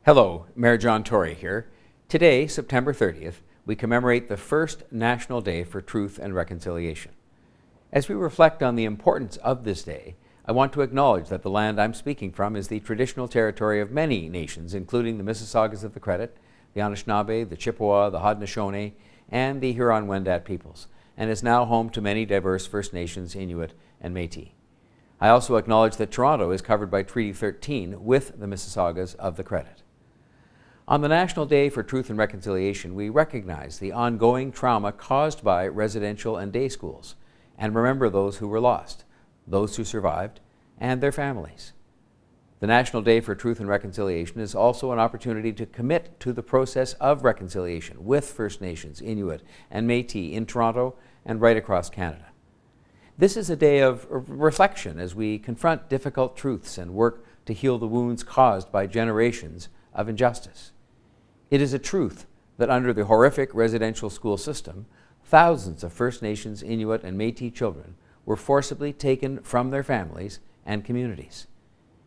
Hello, Mayor John Tory here. Today, September 30th, we commemorate the first National Day for Truth and Reconciliation. As we reflect on the importance of this day, I want to acknowledge that the land I'm speaking from is the traditional territory of many nations, including the Mississaugas of the Credit, the Anishinaabe, the Chippewa, the Haudenosaunee, and the Huron-Wendat peoples, and is now home to many diverse First Nations, Inuit, and Métis. I also acknowledge that Toronto is covered by Treaty 13 with the Mississaugas of the Credit. On the National Day for Truth and Reconciliation, we recognize the ongoing trauma caused by residential and day schools and remember those who were lost, those who survived, and their families. The National Day for Truth and Reconciliation is also an opportunity to commit to the process of reconciliation with First Nations, Inuit, and Métis in Toronto and right across Canada. This is a day of reflection as we confront difficult truths and work to heal the wounds caused by generations of injustice. It is a truth that under the horrific residential school system, thousands of First Nations, Inuit, and Métis children were forcibly taken from their families and communities.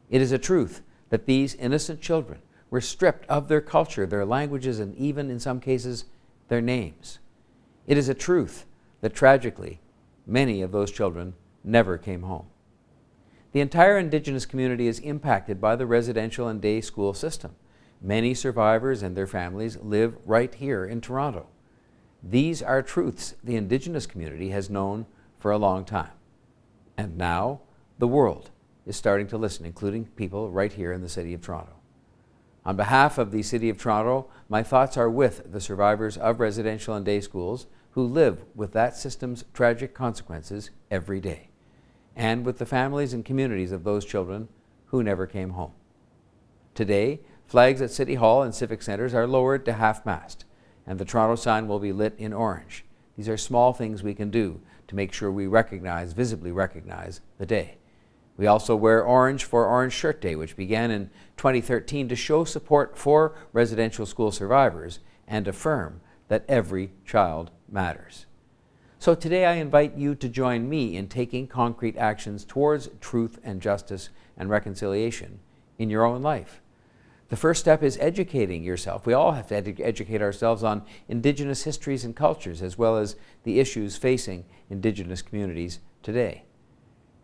It is a truth that these innocent children were stripped of their culture, their languages, and even in some cases, their names. It is a truth that tragically, many of those children never came home. The entire Indigenous community is impacted by the residential and day school system. Many survivors and their families live right here in Toronto. These are truths the Indigenous community has known for a long time. And now, the world is starting to listen, including people right here in the City of Toronto. On behalf of the City of Toronto, my thoughts are with the survivors of residential and day schools who live with that system's tragic consequences every day, and with the families and communities of those children who never came home. Today, flags at City Hall and civic centres are lowered to half-mast, and the Toronto sign will be lit in orange. These are small things we can do to make sure we visibly recognize the day. We also wear orange for Orange Shirt Day, which began in 2013 to show support for residential school survivors and affirm that every child matters. So today I invite you to join me in taking concrete actions towards truth and justice and reconciliation in your own life. The first step is educating yourself. We all have to educate ourselves on Indigenous histories and cultures, as well as the issues facing Indigenous communities today.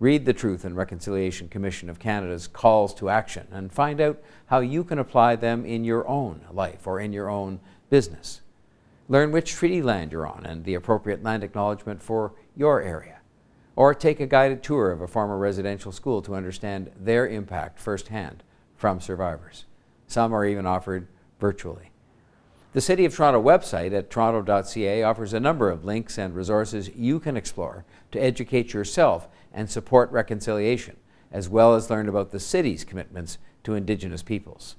Read the Truth and Reconciliation Commission of Canada's calls to action and find out how you can apply them in your own life or in your own business. Learn which treaty land you're on and the appropriate land acknowledgement for your area. Or take a guided tour of a former residential school to understand their impact firsthand from survivors. Some are even offered virtually. The City of Toronto website at toronto.ca offers a number of links and resources you can explore to educate yourself and support reconciliation, as well as learn about the city's commitments to Indigenous peoples.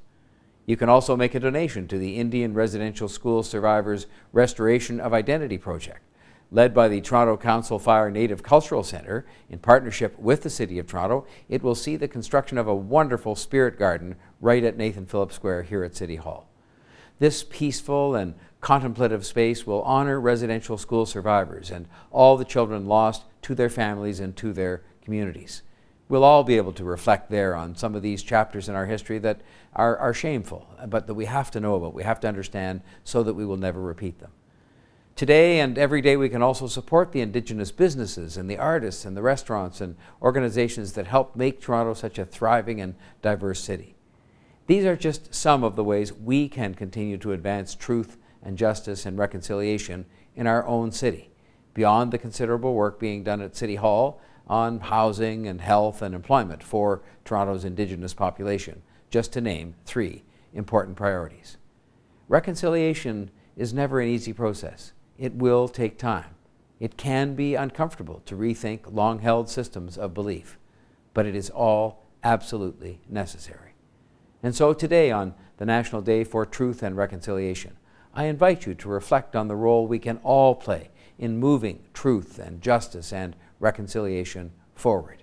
You can also make a donation to the Indian Residential School Survivors Restoration of Identity Project. Led by the Toronto Council Fire Native Cultural Centre, in partnership with the City of Toronto, it will see the construction of a wonderful spirit garden right at Nathan Phillips Square here at City Hall. This peaceful and contemplative space will honor residential school survivors and all the children lost to their families and to their communities. We'll all be able to reflect there on some of these chapters in our history that are shameful, but that we have to know about, we have to understand so that we will never repeat them. Today and every day we can also support the Indigenous businesses and the artists and the restaurants and organizations that help make Toronto such a thriving and diverse city. These are just some of the ways we can continue to advance truth and justice and reconciliation in our own city, beyond the considerable work being done at City Hall on housing and health and employment for Toronto's Indigenous population, just to name 3 important priorities. Reconciliation is never an easy process. It will take time. It can be uncomfortable to rethink long-held systems of belief, but it is all absolutely necessary. And so today, on the National Day for Truth and Reconciliation, I invite you to reflect on the role we can all play in moving truth and justice and reconciliation forward.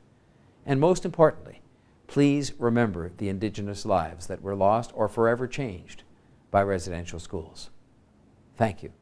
And most importantly, please remember the Indigenous lives that were lost or forever changed by residential schools. Thank you.